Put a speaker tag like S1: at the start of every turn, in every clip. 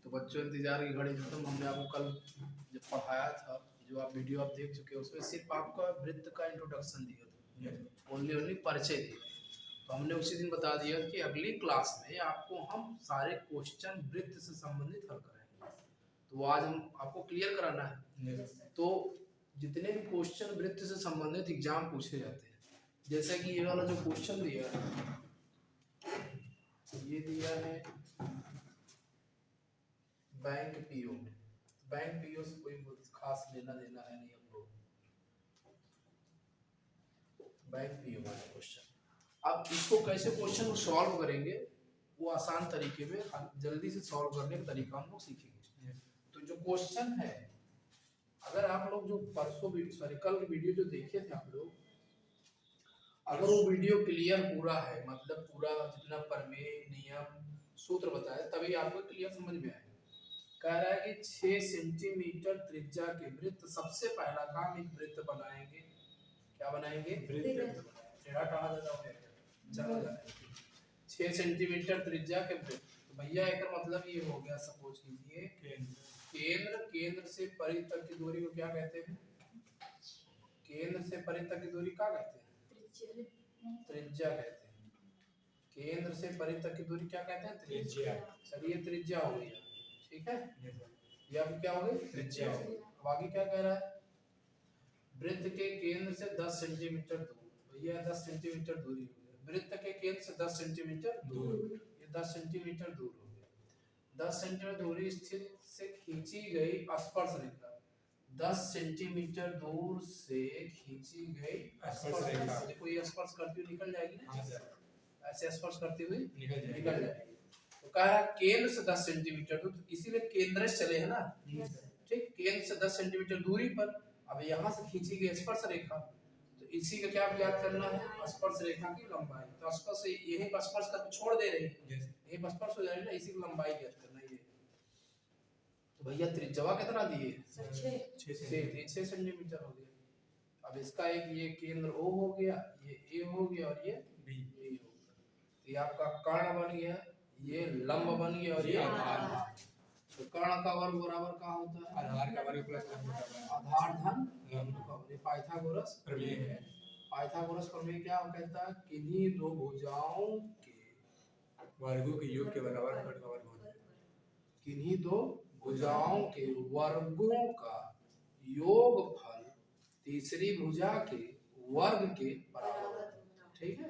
S1: तो बच्चों इंतजार की घड़ी खत्म। हमने आपको कल जब पढ़ाया था, जो आप वीडियो आप देख चुके हो, उसमें सिर्फ आपका वृत्त का इंट्रोडक्शन दिया था, ओनली परिचय दिया। तो हमने उसी दिन बता दिया कि अगली क्लास में आपको हम सारे क्वेश्चन वृत्त से संबंधित हल कराएंगे। तो आज हम आपको क्लियर कराना है। तो जितने भी क्वेश्चन वृत्त से संबंधित एग्जाम पूछे जाते हैं, जैसे कि ये वाला जो क्वेश्चन दिया है, ये दिया है बैंक पीओ में। बैंक पीओ से कोई खास लेना देना है नहीं हम लोग। बैंक पीओ वाला क्वेश्चन, अब इसको कैसे क्वेश्चन को सॉल्व करेंगे, वो आसान तरीके में जल्दी से सॉल्व करने का तरीका हम लोग सीखेंगे। तो जो क्वेश्चन है, अगर आप लोग जो परसों कल वीडियो जो देखे थे आप लोग, अगर वो वीडियो क्लियर पूरा है, मतलब पूरा जितना प्रमेय नियम सूत्र बताया, तभी आपको क्लियर समझ में आएगा। कह रहा है कि 6 सेंटीमीटर त्रिज्या के वृत्त, सबसे पहला काम एक वृत्त बनाएंगे। क्या बनाएंगे? वृत्त। टेढ़ा टाढ़ा ज्यादा हो गया, 6 सेंटीमीटर त्रिज्या के वृत्त। तो भैया एक मतलब ये हो गया, सपोज कीजिए केंद्र से परि तक की दूरी को क्या कहते हैं? केंद्र से परि तक की दूरी क्या कहते हैं? त्रिज्या कहते हैं। केंद्र से परि तक की दूरी क्या कहते हैं? त्रिज्या। चलिए त्रिज्या हो गई, ठीक है। ये अब क्या हो गई? त्रिज्या हो गई। अब आगे क्या कह रहा है? वृत्त के केंद्र से 10 सेंटीमीटर दूर, तो ये 10 सेंटीमीटर दूरी हो गई। वृत्त के केंद्र से 10 सेंटीमीटर दूर, ये 10 सेंटीमीटर दूर हो गया। 10 सेंटीमीटर दूरी स्थित से खींची गई स्पर्श रेखा, 10 सेंटीमीटर दूर से खींची गई स्पर्श रेखा। देखो ये स्पर्श करती हुई निकल जाएगी ना, ऐसे स्पर्श करती हुई निकल जाएगी। तो कह रहा है केंद्र से 10 सेंटीमीटर दूर, तो इसीलिए केंद्र से चले हैं ना, ठीक। केंद्र से 10 सेंटीमीटर दूरी पर अब यहाँ से खींची गई स्पर्श रेखा, तो इसी का क्या ज्ञात करना है? स्पर्श रेखा की लंबाई। तो स्पर्श यही स्पर्श करके छोड़ दे रही है, यही स्पर्श हो जाएगी ना, इसी की लंबाई ज्ञात करना है। तो भैया त्रिज्या कितना दिए? 6 सेंटीमीटर हो गया। अब इसका एक ये केंद्र O हो गया, ये A हो गया और ये B हो गया। तो ये आपका कर्ण बन गया, ये लंब बन गया और ये आधार। तो कर्ण का वर्ग बराबर क्या होता है? आधार का वर्ग प्लस लंब का वर्ग। आधार धन लंब का वर्ग। ये पाइथागोरस प्रमेय है। पाइथागोरस प्रमेय क्या कहता है? किन्हीं दो भुजाओं के वर्गों के योग के बराबर कर्ण का वर्ग होता है। किन्हीं दो भुजाओं के वर्गों का योगफल तीसरी भुजा के वर्ग के बराबर, ठीक है।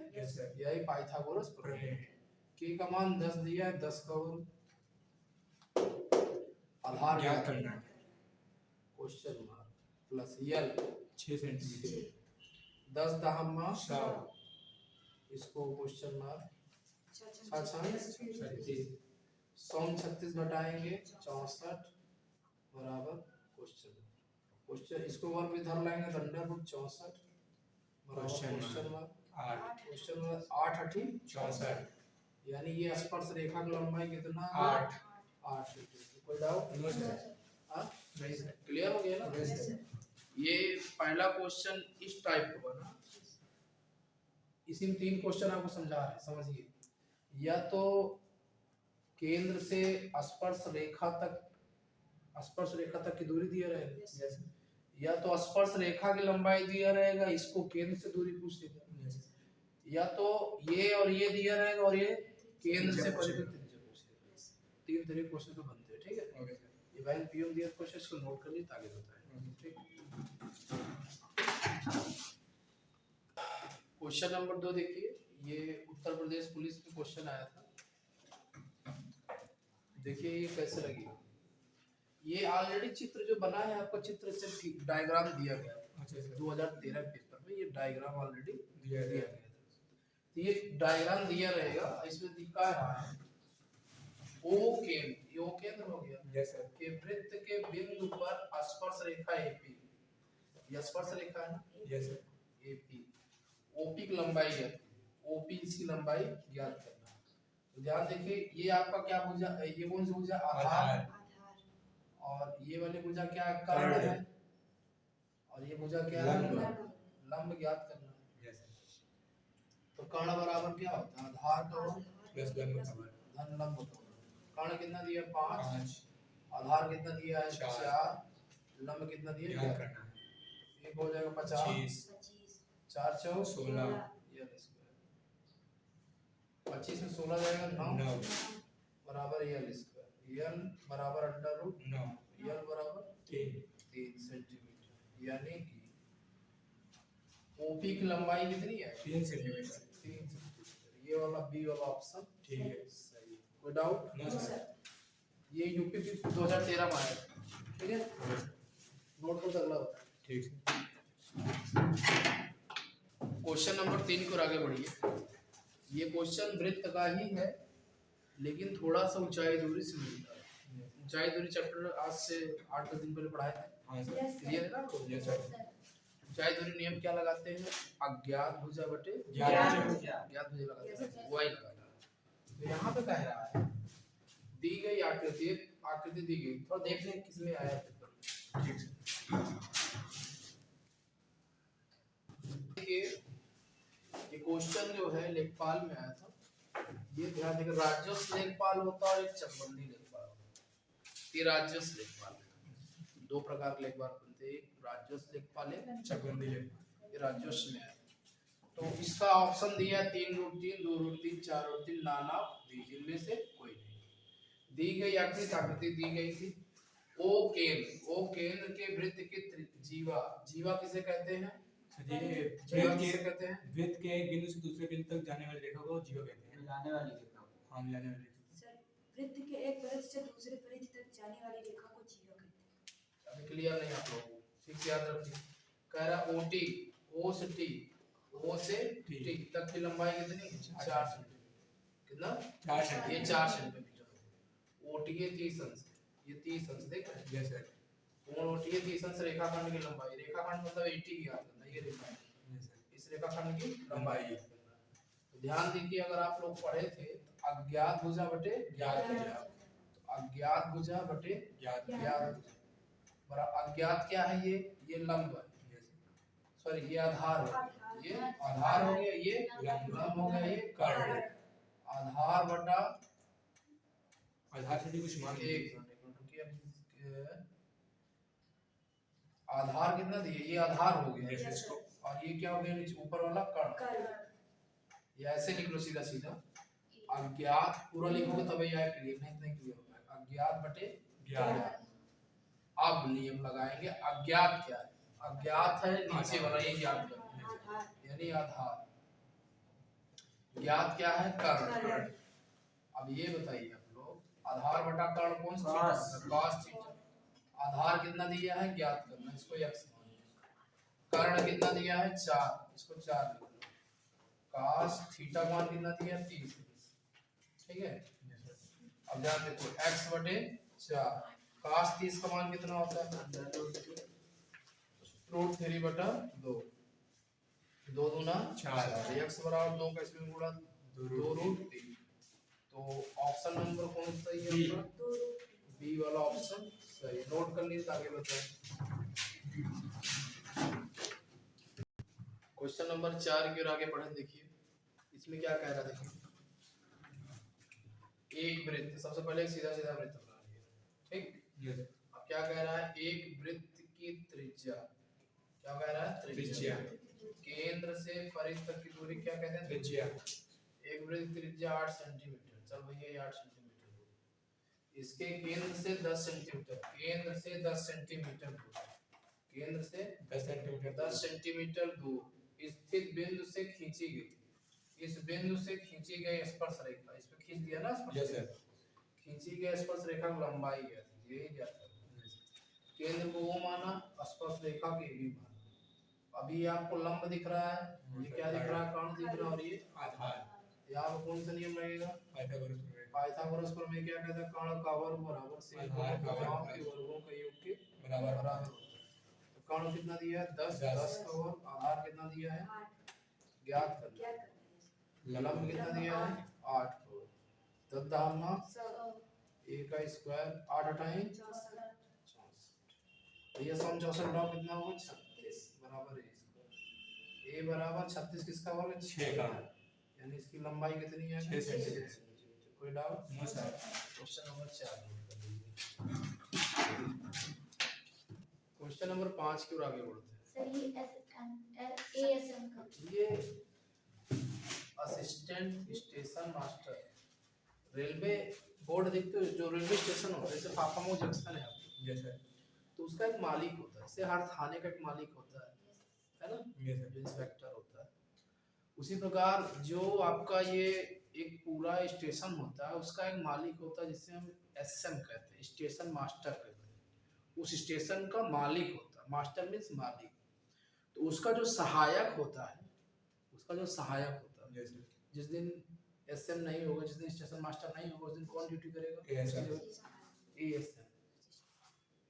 S1: यही पाइथागोरस प्रमेय है। के का मान 10 दिया है, 10 का वर्ग। आधार ज्ञात करना है, क्वेश्चन मार्क प्लस यल 6 सेंटीमीटर, 10 दहम्मा 100, इसको क्वेश्चन मार्क 100 36 घटाएंगे 64 बराबर क्वेश्चन। इसको वर्ग में धर लाएंगे तो under root 64 question mark 8। Question mark 8 8 64, यानी ये स्पर्श रेखा की लंबाई कितना? 8। कोई डाउट? नहीं सर, क्लियर हो गया ना। ये पहला क्वेश्चन इस टाइप का बना, इसी में 3 क्वेश्चन आपको समझा रहे हैं, समझिए। या तो केंद्र से स्पर्श रेखा तक की दूरी दिया रहेगा, या तो स्पर्श रेखा की लंबाई दिया रहेगा, इसको केंद्र से दूरी पूछ लेगा, या तो ये और ये दिया रहेगा और ये केंद्र से परिमित त्रिज्या पूछ लेगा। 3 तरह के क्वेश्चन तो बनते हैं, ठीक है। ये बैंक पीओ दिया क्वेश्चन, इसको नोट कर लीजिए ताकि बताएं, ठीक। क्वेश्चन नंबर 2 देखिए, ये उत्तर प्रदेश पुलिस में क्वेश्चन आया था। देखिए ये कैसे लगेगा। ये ऑलरेडी चित्र जो बना है आपका, चित्र से डायग्राम दिया गया है 2013 पेपर में, ये डायग्राम ऑलरेडी दिया गया था। तो ये डायग्राम दिया रहेगा, इसमें दिखा रहा है ओ केंद्र हो गया के वृत्त के बिंदु पर स्पर्श रेखा एपी, ये स्पर्श रेखा है ना, एपी, ओपी की लंबाई ज्ञात, ओपी इसकी लंबाई ज्ञात करना। तो ध्यान देखिए, ये आपका क्या भुजा, ये कौन सी भुजा? आधार। और ये वाली भुजा क्या? कर्ण है। और ये भुजा क्या है? लंब ज्ञात करना है। तो कर्ण बराबर क्या होता है? आधार का वर्ग प्लस लंब का वर्ग धन लंब का वर्ग। कर्ण कितना दिया? 5, आधार कितना दिया है?
S2: 4,
S1: 4, लंब कितना दिया
S2: ध्यान
S1: है?
S2: करना है,
S1: एक हो जाएगा 50,
S3: 25
S1: 4 चौ
S2: 16,
S1: यल स्क्वायर, 25 में 16 जाएगा 9
S2: 9,
S1: बराबर यल स्क्वायर, यल बराबर अंडर रूट
S2: 9,
S1: यल बराबर
S2: 3,
S1: 3 सेंटीमीटर, यानी कि ओपी की लंबाई कितनी है?
S2: 3 सेंटीमीटर।
S1: 3 सेंटीमीटर। ये वाला बी वाला ऑप्शन
S2: ठीक है,
S1: सही है। कोई डाउट?
S2: नो सर,
S1: ये यूपी 2013 में आया था, ठीक है, नोट कर अगला बता।
S2: ठीक है,
S1: क्वेश्चन नंबर 3 की ओर आगे बढ़िए। ये क्वेश्चन वृत्त का ही है, लेकिन थोड़ा सा ऊंचाई दूरी से मिलता है। ऊंचाई दूरी चैप्टर आज से 8-10 दिन पहले पढ़ाया है,
S2: हाँ सर,
S1: क्लियर है ना आपको?
S2: यस सर,
S1: ऊंचाई दूरी नियम क्या लगाते हैं? अज्ञात भुजा बटे
S2: ज्ञात भुजा।
S1: ज्ञात भुजा लगाते हैं, वाई लगाना है। तो यहाँ पे कह रहा है दी गई आकृति दी गई, थोड़ा देख लें किसमें आया है।
S2: ठीक सर,
S1: ये क्वेश्चन जो है लेखपाल में आया था। ये ध्यान देकर राजस्व लेखपाल होता है और एक चकबंदी लेखपाल होता है। ये राजस्व लेखपाल है, दो प्रकार के लेखपाल बनते हैं, एक राजस्व लेखपाल है,
S2: चकबंदी ले,
S1: ये राजस्व में है। तो इसका ऑप्शन दिया 3√3, 2√3, 4√3, नाना दीजिए, इनमें से कोई नहीं। दी गई आकृति दी गई थी। ओ केंद्र के वृत्त की जीवा किसे कहते हैं? जीवा किसे कहते हैं?
S2: वृत्त के एक बिंदु से दूसरे बिंदु तक जाने वाली रेखा को जीवा कहते हैं।
S3: मिलाने वाली रेखा को,
S2: हाँ, मिलाने वाली रेखा।
S3: सर वृत्त के एक परिधि से दूसरे परिधि तक जाने वाली रेखा को जीवा कहते हैं।
S1: अभी क्लियर नहीं आप लोगों को, ठीक से याद रखिए। कह रहा ओटी, ओ से टी, ओ से टी तक की लंबाई कितनी? 4 सेंटीमीटर। कितना?
S2: 4 सेंटीमीटर।
S1: ये 4 सेंटीमीटर। ओटी के 30 अंश, ये 30 अंश देख रहे हैं?
S2: यस सर,
S1: कोण ओटी के 30 अंश रेखाखंड की लंबाई, रेखाखंड मतलब 80 की याद करना, ये रेखा है,
S2: यस सर,
S1: इस रेखाखंड की लंबाई याद करना। तो ध्यान दीजिए, अगर आप लोग पढ़े थे तो अज्ञात भुजा बटे ज्ञात भुजा, तो अज्ञात भुजा बटे
S2: ज्ञात
S1: ज्ञात भुजा बराबर अज्ञात क्या है? ये लंब है,
S2: यस सर,
S1: सॉरी ये आधार है, ये आधार हो गया, ये लंब हो गया, ये कर्ण। आधार बटा
S2: आधार से भी कुछ मान
S1: एक, आधार कितना दिए? ये आधार हो गया,
S2: यस सर,
S1: और ये क्या हो गया? नीचे ऊपर वाला कर्ण। ये ऐसे निकलो सीधा सीधा, अज्ञात पूरा लिखोगे तब ये आया क्लियर, नहीं क्लियर होगा। अज्ञात बटे
S2: ज्ञात।
S1: अब नियम लगाएंगे, अज्ञात क्या है? अज्ञात है नीचे वाला, ये ज्ञात है, यानी आधार। ज्ञात क्या है? कर्ण। अब ये बताइए आप लोग, आधार बटा कर्ण कौन सा? cos theta. आधार कितना दिया है? ज्ञात करना, इसको x मान लो। कर्ण कितना दिया है? 4, इसको 4 लिख लो। cos थीटा मान कितना दिया है? 30, ठीक है। अब ध्यान देखो, x बटे 4, cos 30 का मान कितना होता है? √3 बटा 2, 2 दूना 4, x बराबर 2 का इसमें गुणा 2√3। तो ऑप्शन नंबर कौन सा सही है आपका? बी वाला ऑप्शन सही। नोट कर लीजिए, आगे बताएं। क्वेश्चन नंबर 4 की ओर आगे बढ़े, देखिए इसमें क्या कह रहा है। देखिए एक वृत्त, सबसे पहले एक सीधा सीधा वृत्त बना लिया, ठीक।
S2: यस,
S1: अब क्या कह रहा है? एक वृत्त की त्रिज्या, क्या कह रहा है?
S2: त्रिज्या।
S1: केंद्र से परिधि तक की दूरी क्या कहते हैं?
S2: त्रिज्या।
S1: एक वृत्त की त्रिज्या 8 सेंटीमीटर, चल भैया ये 8 सेंटीमीटर दूर। इसके केंद्र से 10 सेंटीमीटर, केंद्र से 10 सेंटीमीटर दूर, केंद्र से 10 सेंटीमीटर दूर स्थित बिंदु से खींची गई, इस बिंदु से खींची गई स्पर्श रेखा, इस पे खींच दिया ना स्पर्श,
S2: यस सर,
S1: खींची गई स्पर्श रेखा की लंबाई क्या थी? यही क्या था? केंद्र को वो माना, स्पर्श रेखा के भी माना। अभी आपको लंब दिख रहा है, ये क्या दिख रहा है? कर्ण दिख रहा है, और ये
S2: आधार।
S1: यहाँ पे कौन सा नियम लगेगा?
S2: पाइथागोरस प्रमेय।
S1: पाइथागोरस प्रमेय क्या कहता है? कर्ण का वर्ग बराबर से
S2: आधार का वर्ग
S1: के वर्गों का योग के
S2: बराबर।
S1: बराबर होता है। तो कर्ण कितना दिया है? 10, 10 का वर्ग। आधार कितना दिया है? ज्ञात करना। लंब कितना दिया है? 8 का वर्ग। 10 डालना, 1 का स्क्वायर, 8 हटाएं 64। तो ये सम 64 डाउ कितना होगा? 36 बराबर है इसका। a बराबर 36 किसका वर्ग? 6 का, यानी इसकी लंबाई कितनी है?
S2: 6 सेंटीमीटर।
S1: कोई doubt?
S2: No sir.
S1: Question number 4 note कर लीजिए। नंबर 5 की ओर आगे बढ़ते हैं।
S3: सर ये ASM का
S1: ये assistant station master, railway board देखते हो जो रेलवे स्टेशन होता है, जैसे फाफामऊ जंक्शन है आपको,
S2: यस सर,
S1: तो उसका एक मालिक होता है, जैसे हर थाने का एक मालिक होता है ना,
S2: यस सर,
S1: जो इंस्पेक्टर होता है। उसी प्रकार जो आपका ये एक पूरा स्टेशन होता है, उसका एक मालिक होता है जिसे हम SM कहते हैं, स्टेशन मास्टर कहते हैं। उस स्टेशन का मालिक होता है, मास्टर मीन्स मालिक। तो उसका जो सहायक होता है, उसका जो सहायक होता है,
S2: यस सर,
S1: जिस दिन SM नहीं होगा, जिस दिन स्टेशन मास्टर नहीं होगा, उस दिन कौन ड्यूटी करेगा?
S2: ASM।
S1: ASM।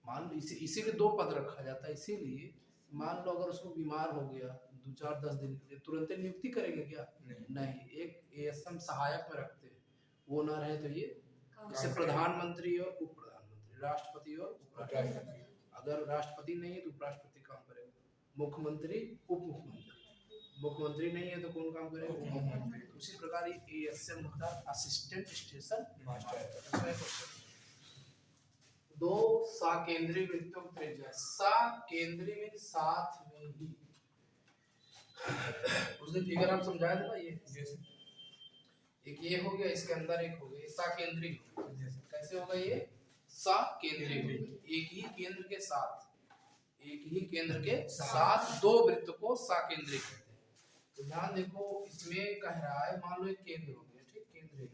S1: मान लो इसीलिए 2 पद रखा जाता है, इसीलिए मान लो अगर उसको बीमार हो गया 2-4-10 दिन के लिए, तुरंत नियुक्ति करेंगे क्या? नहीं, एक ASM सहायक में रखते हैं, वो ना रहे तो ये जैसे प्रधानमंत्री और उप प्रधानमंत्री, राष्ट्रपति और उपराष्ट्रपति। अगर राष्ट्रपति नहीं है तो उपराष्ट्रपति काम करेगा, मुख्यमंत्री उप मुख्यमंत्री, मुख्यमंत्री नहीं है तो कौन काम करेगा? उप मुख्यमंत्री। उसी प्रकार ये ASM होता है, असिस्टेंट स्टेशन मास्टर। 2 साकेंद्रीय वृत्तों की त्रिज्या, साकेंद्रीय में साथ में ही, उस दिन फिगर आप समझाया था ना, ये
S2: यस
S1: एक ये हो गया, इसके अंदर एक हो गया, साकेंद्रीय हो गया। कैसे होगा ये? साकेंद्रीय हो गया, एक ही केंद्र के साथ, एक ही केंद्र के साथ 2 वृत्त को साकेंद्रीय कहते हैं। तो ध्यान देखो, इसमें कह रहा है, मान लो एक केंद्र हो गया, ठीक, केंद्र है,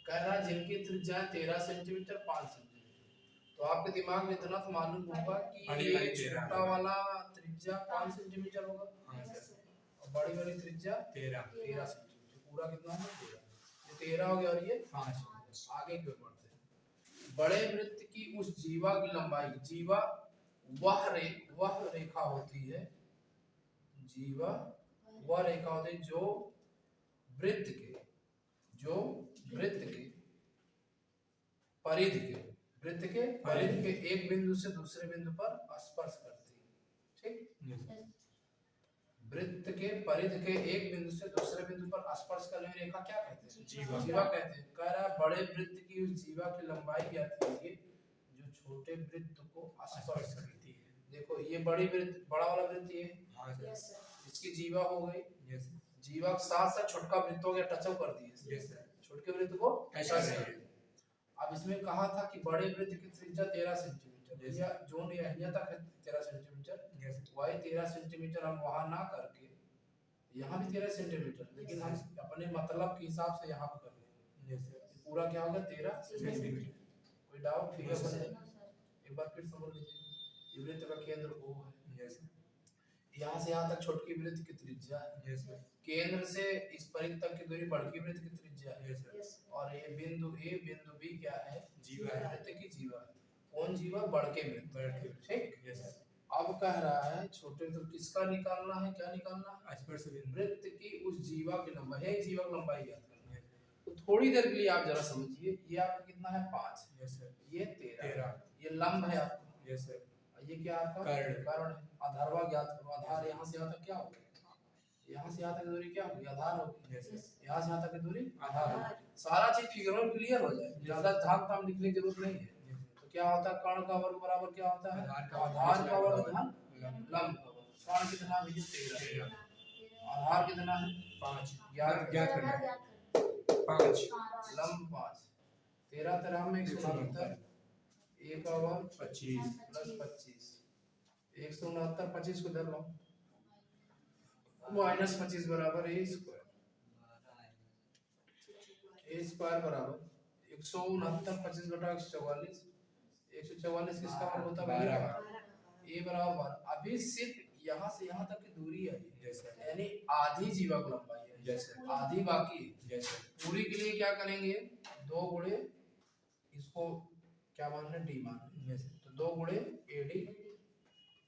S1: कह रहा है जिनकी त्रिज्या 13 सेंटीमीटर 5 सेंटीमीटर। तो आपके दिमाग में इतना तो मालूम होगा कि ये छोटा वाला त्रिज्या 5 सेंटीमीटर होगा, और बड़ी वाली त्रिज्या 13 सेंटीमीटर। पूरा कितना है? 13। ये 13 हो गया और ये 5। आगे क्यों बढ़ते हैं? बड़े वृत्त की उस जीवा की लंबाई, जीवा वह रेखा होती है, जीवा वह रेखा होती है जो वृत्त के वृत्त के परिधि के एक बिंदु से दूसरे बिंदु पर स्पर्श करती है, ठीक। वृत्त के परिधि के एक बिंदु से दूसरे बिंदु पर स्पर्श करने वाली रेखा क्या कहते हैं? जीवा कहते हैं। कह रहा है बड़े वृत्त की उस जीवा की लंबाई ज्ञात कीजिए जो छोटे वृत्त को स्पर्श करती है। देखो ये बड़ी वृत्त, बड़ा वाला वृत्त ये, इसकी जीवा हो गई, जीवा के साथ साथ छोटका वृत्त हो गया, टचअप कर दिए, छोटे वृत्त को टच कर दिए। अब इसमें कहा था कि बड़े वृत्त की त्रिज्या 13 सेंटीमीटर, या जोन यहाँ तक है 13 सेंटीमीटर, वही 13 सेंटीमीटर हम वहां ना करके यहाँ भी 13 सेंटीमीटर, लेकिन हम अपने मतलब के हिसाब से यहाँ पर कर लेंगे। पूरा क्या होगा? 13 सेंटीमीटर। कोई डाउट? फिगर बने एक बार फिर समझ लीजिए, ये वृत्त का केंद्र O है, यहाँ से यहाँ तक छोटकी वृत्त की त्रिज्या है, केंद्र से इस परिधि तक की दूरी बड़की वृत्त की त्रिज्या है, और ये बिंदु A बिंदु B क्या है? जीवा है, वृत्त की जीवा है। कौन जीवा? बड़के वृत्त, ठीक। अब कह रहा है छोटे, तो किसका निकालना है? क्या निकालना है?
S2: स्पर्श बिंदु,
S1: वृत्त की उस जीवा की लंबाई है, जीवा की लंबाई ज्ञात करना है। तो थोड़ी देर के लिए आप जरा समझिए, ये आपका कितना है? 5, ये 13, ये लंब है आपका, ये क्या आपका? कर्ण है। आधारवा ज्ञात करो, आधार यहाँ से यहाँ तक क्या होगा? यहाँ से यहाँ तक की दूरी क्या होगी? आधार होगी। यहाँ से यहाँ तक की दूरी आधार होगी। सारा चीज फिगर में क्लियर हो जाए, ज्यादा धाम ताम लिखने की जरूरत नहीं है। तो क्या होता है? कर्ण का वर्ग बराबर क्या होता है? आधार का वर्ग धन लंब का वर्ग। कर्ण कितना है? 13। आधार कितना है? 5। ज्ञात करना है 5, लंब 5। 13 13 में 169, एक का वर्ग 25 प्लस 25, 169, 25 को इधर लो, माइनस 25 बराबर A स्क्वायर। A स्क्वायर बराबर 169 25 बटा 144, 144 किसका वर्ग होता है? 12। A बराबर 12। अभी सिर्फ यहाँ से यहाँ तक की दूरी है, यानी आधी जीवा की लंबाई है, आधी बाकी है। पूरी के लिए क्या करेंगे? 2 गुणे इसको क्या मानना है? D मान। तो 2 गुणे AD,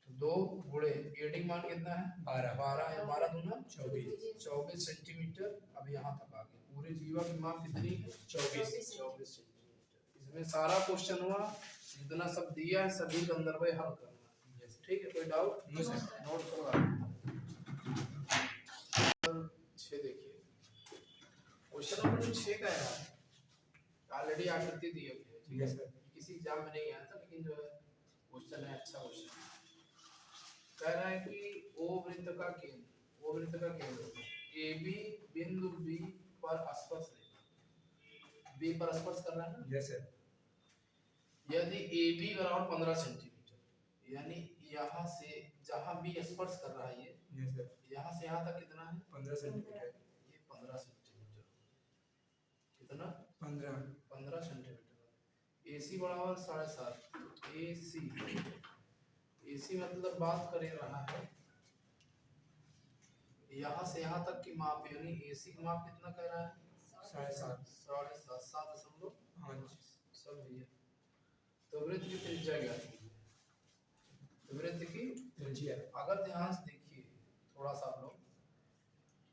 S1: तो 2 गुणे AD मान कितना है? 12 है, 12 दूना 24 सेंटीमीटर। अब यहाँ तक आ गए, पूरी जीवा की माप कितनी है? 24 सेंटीमीटर। इसमें सारा क्वेश्चन हुआ, जितना सब दिया है सभी के अंदर वही हल करना है, ठीक है। कोई डाउट? नोट करो। 6 देखिए, क्वेश्चन नंबर 6 का है, ऑलरेडी आकृति दी है, ठीक है। किसी एग्जाम में नहीं आया था, लेकिन जो है क्वेश्चन है, अच्छा क्वेश्चन कह रहा है कि ओ वृत्त का केंद्र ए बी बिंदु बी पर स्पर्श रेखा बी पर स्पर्श कर रहा है ना।
S2: Yes sir.
S1: यदि ए बी बराबर 15 सेंटीमीटर, यानी यहाँ से जहाँ बी स्पर्श कर रहा है ये,
S2: यस सर।
S1: यहाँ से यहाँ तक कितना है,
S2: 15 सेंटीमीटर।
S1: ये 15 सेंटीमीटर, कितना
S2: 15
S1: सेंटीमीटर। AC बराबर 7.5, AC मतलब बात कर रहा है यहाँ से यहाँ तक की माप, यानी AC की माप कितना कह रहा है,
S2: 7.5।
S1: 7.5 सब भैया। तो वृत्त की त्रिज्या क्या है, तो वृत्त की
S2: त्रिज्या
S1: अगर ध्यान से देखिए थोड़ा सा आप लोग,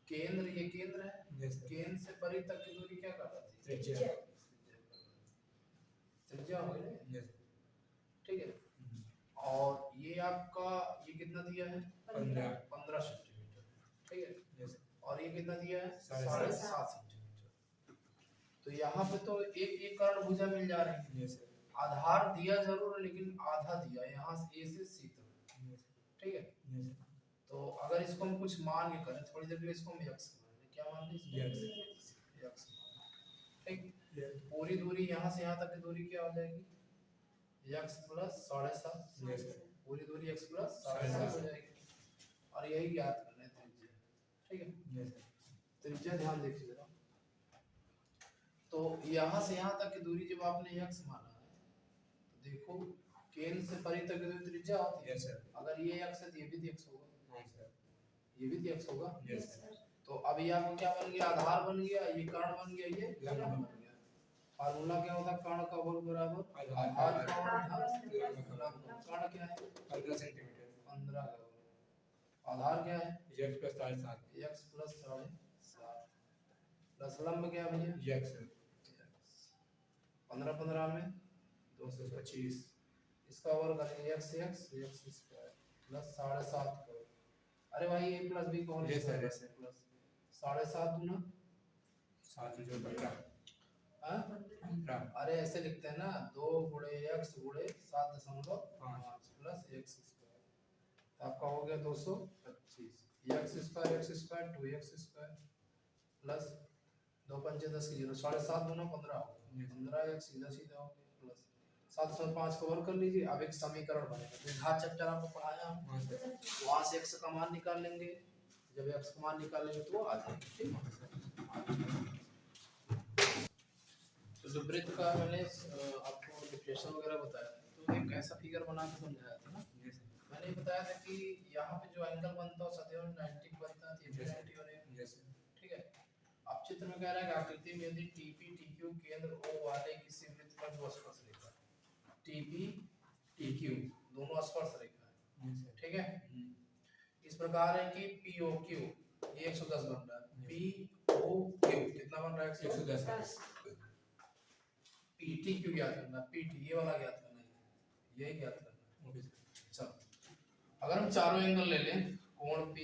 S1: केंद्र ये केंद्र है,
S2: यस सर।
S1: केंद्र से परिधि तक की दूरी क्या कर रहा थी,
S2: त्रिज्या
S1: त्रिज्या हो गई ना,
S2: यस।
S1: ठीक है। और ये आपका ये कितना दिया है, 15 सेंटीमीटर, ठीक है।
S2: यस।
S1: और ये कितना दिया है,
S2: 7.5
S1: सेंटीमीटर। तो यहाँ पे तो एक एक कर्ण भुजा मिल जा रही है,
S2: यस सर।
S1: आधार दिया जरूर है लेकिन आधा दिया है यहाँ से A से C तक, ठीक है।
S2: यस।
S1: तो अगर इसको हम कुछ मान के करें थोड़ी देर के लिए, इसको हम x मान लें, क्या मान लें इसको, x ठीक। पूरी दूरी यहाँ से यहाँ तक की दूरी क्या हो जाएगी, x प्लस 7.5,
S2: यस सर।
S1: पूरी दूरी x प्लस 7.5 हो जाएगी। और यही ज्ञात करना है त्रिज्या, ठीक है।
S2: Yes sir.
S1: त्रिज्या ध्यान देखिए जरा, तो यहाँ से यहाँ तक की दूरी जब आपने x माना है, तो देखो केंद्र से परिधि तक की दूरी त्रिज्या होती है।
S2: Yes sir.
S1: अगर ये x है तो ये भी x होगा,
S2: हाँ सर।
S1: ये भी x होगा।
S2: Yes sir.
S1: तो अब ये आपको क्या बन गया, आधार बन गया, ये कर्ण बन गया, ये
S2: लंब
S1: लंब बन गया। फार्मूला क्या होता है, कर्ण का वर्ग बराबर
S2: आधार
S1: आधार का वर्ग
S2: लंब का
S1: लंब। कर्ण क्या है,
S2: 15 सेंटीमीटर।
S1: 15 का वर्ग। आधार क्या है,
S2: x plus 7.5।
S1: x plus 7.5 plus लंब क्या है भैया,
S2: x सर।
S1: 15 में
S2: 225।
S1: इसका वर्ग करेंगे x स्क्वायर प्लस 7.5 का वर्ग। अरे भाई a प्लस b कौन है,
S2: Yes, sir, yes, sir.
S1: Plus 7.5 दूना
S2: 7 में जो 15।
S1: हाँ?
S2: 15।
S1: अरे ऐसे लिखते हैं ना, 2 गुणे x गुणे 7.5 प्लस x स्क्वायर, तो आपका हो गया 225। x square 2x square plus 2 पंचे 10 की 0, 7.5 दूना 15 हो गया, 15 x सीधा सीधा हो गया प्लस 705 का वर्ग कर लीजिए। अब एक समीकरण बनेगा, द्विघात चैप्टर आपको पढ़ाया हम,
S2: हाँ सर।
S1: वहां से x का मान निकाल लेंगे, जब x का मान निकालेंगे तो वो आ जाएगा, ठीक है। तो जो वृत्त का मैंने आपको डिफिनेशन वगैरह बताया, तो एक ऐसा फिगर बना के समझाया था ना, मैंने बताया था कि यहाँ पे जो एंगल बनता है सदैव 90 बनता है, ये भी 90 बनेगा, ठीक है। अब चित्र में कह रहा है कि आकृति में यदि TP TQ केंद्र O वाले किसी वृत्त पर जो स्पर्श रेखा TP TQ दोनों स्पर्श रेखा है, ठीक है। इस प्रकार है कि POQ ये 110 बन रहा है, POQ कितना बन रहा है,
S2: 110।
S1: PTQ ज्ञात करना, PT ये वाला ज्ञात करना है, यही ज्ञात करना है। चलो अगर हम चारों एंगल ले लें, कोण P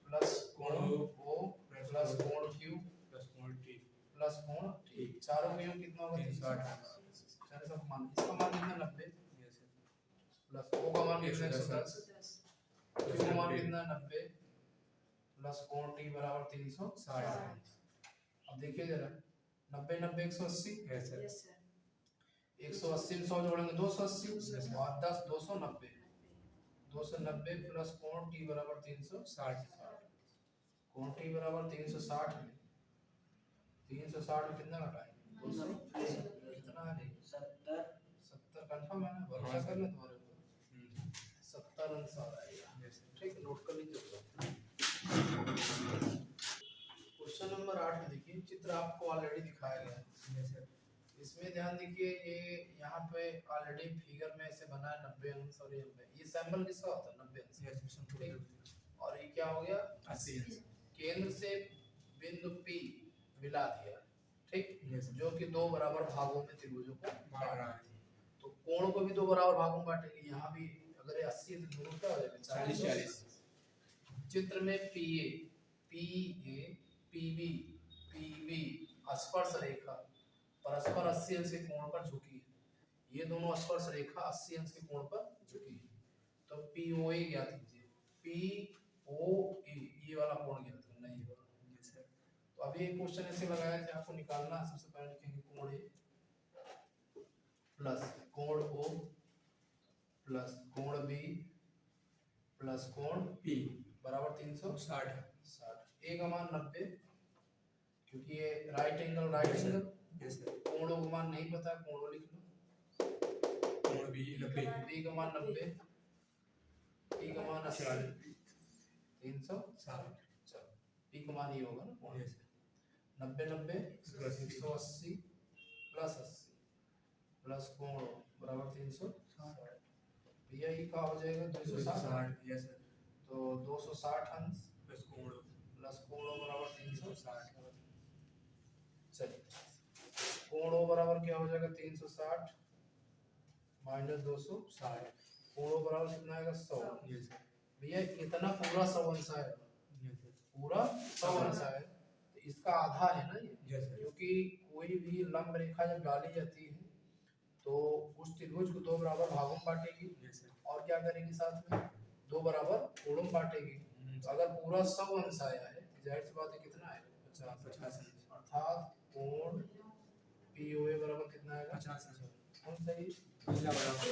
S1: प्लस कोण O प्लस कोण Q
S2: प्लस कोण T
S1: प्लस कोण T, चारों का योग कितना होगा, 360। चलिए सब मान, इसका मान कितना 90 प्लस O का मान कितना 110, Q का मान कितना 90 प्लस कोण T बराबर 360। अब देखिए जरा 90 90 180,
S2: यस सर।
S1: 180 में 100 जोड़ेंगे 280 और 10 290, 290 प्लस कोण T बराबर 360, कोण T बराबर 360 में 360 में कितना घटाएंगे, 200 कितना है, 70 कंफर्म है ना, भरोसा कर ले तुम्हारे ऊपर, 70 आंसर आएगा, ठीक है। नोट कर लीजिए। क्वेश्चन नंबर 8 में देखिए, चित्र आपको ऑलरेडी दिखाया गया है, इसमें ध्यान देखिए, ये यहाँ पे ऑलरेडी फिगर में ऐसे बना है 90 अंश और ये सैंपल किसका होता है 90 अंश, ठीक। और ये क्या हो गया
S2: 80 अंश।
S1: केंद्र से बिंदु P मिला दिया, ठीक,
S2: Yes.
S1: जो कि दो बराबर भागों में त्रिभुजों को
S2: बांट रहा है।
S1: तो कोण को भी दो बराबर भागों में बांटेंगे, यहाँ भी अगर ये 80 तो दोनों क्या हो जाएगा
S2: 40।
S1: चित्र में PA PB PB स्पर्श रेखा परस्पर 80 अंश के कोण पर झुकी है, ये दोनों स्पर्श रेखा 80 अंश के कोण पर झुकी है। तो POA ज्ञात कीजिए। POA ये वाला कोण ज्ञात करना है, ये वाला। तो अभी एक क्वेश्चन ऐसे लगाया थे, आपको निकालना है। सबसे पहले लिखेंगे कोण A प्लस कोण O प्लस कोण B प्लस कोण P बराबर 360। A का मान 90, क्योंकि ये राइट एंगल कोण O का मान नहीं पता, कोण O लिख लो।
S2: कोण B 90,
S1: B का मान 90, P का मान 80, 360। चलो P का मान ये होगा ना, कोण 90 90 180 प्लस 80 प्लस कोण बराबर 360। भैया ये क्या हो जाएगा 260। तो 260 अंश प्लस कोण बराबर 360। चलिए कोण बराबर क्या हो जाएगा 360 माइनस 260, कोण बराबर कितना आएगा 100। भैया इतना पूरा 100 अंश आएगा, पूरा 100 अंश आएगा। तो इसका आधा है ना ये, क्योंकि कोई भी लंब रेखा जब डाली जाती है तो उस त्रिभुज को दो बराबर भागों में बांटेगी, और क्या करेगी साथ में दो बराबर कोणों में बांटेगी। तो अगर पूरा 100 अंश आया है तो जाहिर सी बात है कितना आएगा 50, अर्थात कोण POA बराबर कितना आएगा 50। कौन सही
S2: पहला बराबर।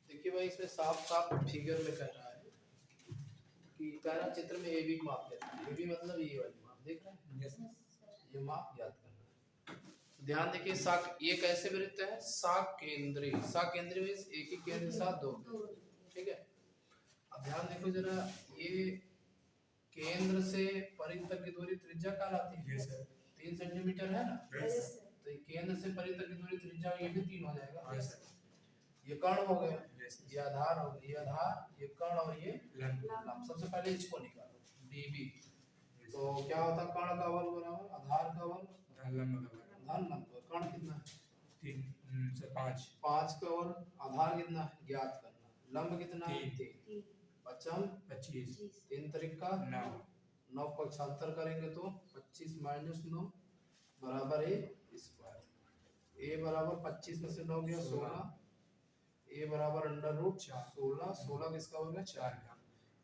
S1: देखिए भाई, इसमें साफ साफ फिगर में कह रहा है कि पहला चित्र में AB की माप लेते हैं। AB मतलब ये वाली माप देख रहे हैं, ये माप याद करना है। ध्यान देखिए, साक ये कैसे वृत्त है, साक केंद्री मींस एक ही केंद्र के साथ दो, ठीक है। अब ध्यान देखो जरा, ये केंद्र से परिधि तक की दूरी त्रिज्या कहलाती है। 3 सेंटीमीटर है ना, तो ये केंद्र से परिधि तक की दूरी त्रिज्या, ये भी 3 हो जाएगा। ये कर्ण हो गया, ये आधार हो गया, ये आधार, ये कर्ण और ये लंब। सबसे पहले इसको निकालो DB। तो क्या होता कर्ण का वर्ग बराबर आधार का वर्ग धन लंब। कर्ण कितना है
S2: 5,
S1: 5 का वर्ग, आधार कितना है ज्ञात करना, लंब कितना है 3, पचम
S2: 25,
S1: 3 तरीका
S2: 9,
S1: 9 पक्षांतर करेंगे तो 25 माइनस 9 बराबर A स्क्वायर। A बराबर 25 में से 9 गया 16, A बराबर अंडर रूट 16, 16 किसका हो गया 4 का।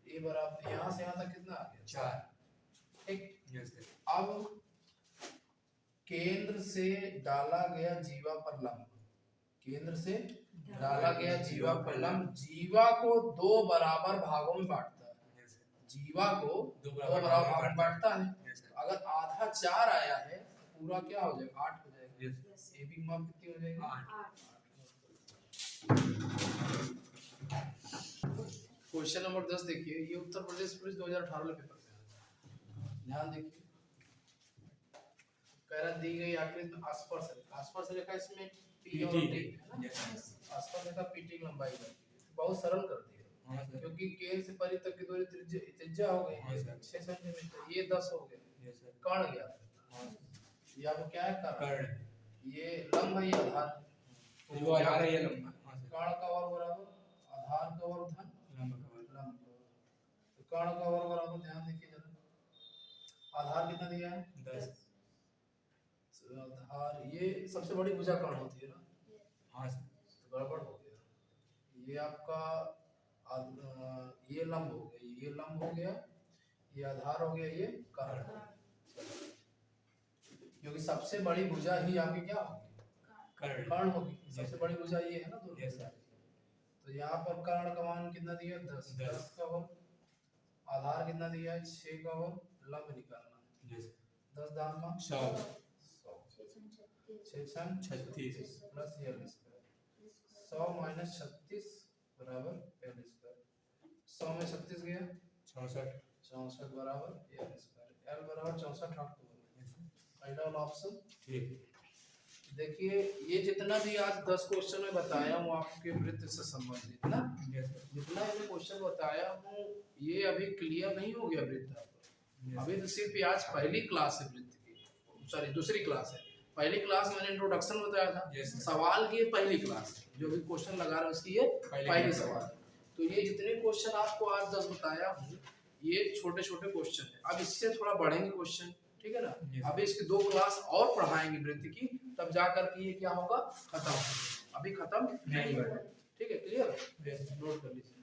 S1: A बराबर यहाँ से यहाँ तक कितना आ गया 4, ठीक। अब केंद्र से डाला गया जीवा पर लंब, केंद्र से डाला गया जीवा पर लंब जीवा को दो बराबर भागों में बांटता है। जीवा को दो बराबर भागों में बांटता है। अगर आधा 4 आया है तो पूरा क्या हो जाएगा 8 हो जाएगा। AB की माप कितनी हो जाएगी 8। क्वेश्चन नंबर 10 देखिए, ये उत्तर प्रदेश पुलिस 2018 में पेपर में आया। ध्यान देखिए, कह रहा दी गई आकृति में स्पर्श रेखा इसमें P और T है ना, स्पर्श रेखा PT की लंबाई है। बहुत सरल कर दिया, क्योंकि केंद्र से परिधि तक की दूरी त्रिज्या हो गई 6 सेंटीमीटर, ये 10 हो गए। कर्ण गया, ये आपको क्या है कर्ण, ये लंब है, ये आधार है।
S2: वो आधार है, ये लंब है।
S1: कर्ण का वर्ग बराबर आधार का वर्ग धन लंब। तो कर्ण का वर्ग बराबर, ध्यान देखिए जरा, आधार कितना दिया है
S2: 10।
S1: आधार ये सबसे बड़ी भुजा कर्ण होती है ना,
S2: हाँ सर,
S1: तो गड़बड़ हो गया। ये आपका ये लंब हो गया, ये लंब हो गया, ये आधार हो गया, ये कर्ण। क्योंकि सबसे बड़ी भुजा ही आपकी क्या होगी कर्ण होगी। सबसे बड़ी भुजा ये है ना दोनों। तो यहाँ पर कर्ण का मान कितना दिया 10 का वर्ग, आधार कितना दिया है 6 का वर्ग, लंब निकालना है 10 दाम का 100 36 प्लस 100 माइनस 36 बराबर 100 में 36 गया 64 बराबर 1 L बराबर 64 आपको पहला वाला ऑप्शन ठीक। देखिए, ये जितना भी आज 10 क्वेश्चन में बताया हूँ आपके वृत्त से संबंधित ना, जितना मैंने क्वेश्चन बताया हूँ ये अभी क्लियर नहीं हो गया वृत्त आपका। अभी तो सिर्फ आज पहली क्लास है वृत्त की, सॉरी दूसरी क्लास है। पहली क्लास मैंने इंट्रोडक्शन बताया था, सवाल की पहली क्लास जो भी क्वेश्चन लगा रहा है उसकी ये पहली सवाल है। तो ये जितने क्वेश्चन आपको आज 10 बताया हूँ ये छोटे छोटे क्वेश्चन है। अब इससे थोड़ा बढ़ेंगे क्वेश्चन, ठीक है ना।
S2: Yes.
S1: अभी इसकी 2 क्लास और पढ़ाएंगे वृत्त की, तब जाकर के ये क्या होगा, खत्म होगा। अभी खत्म नहीं होगा। ठीक है, क्लियर,
S2: Yes.
S1: नोट कर लीजिए।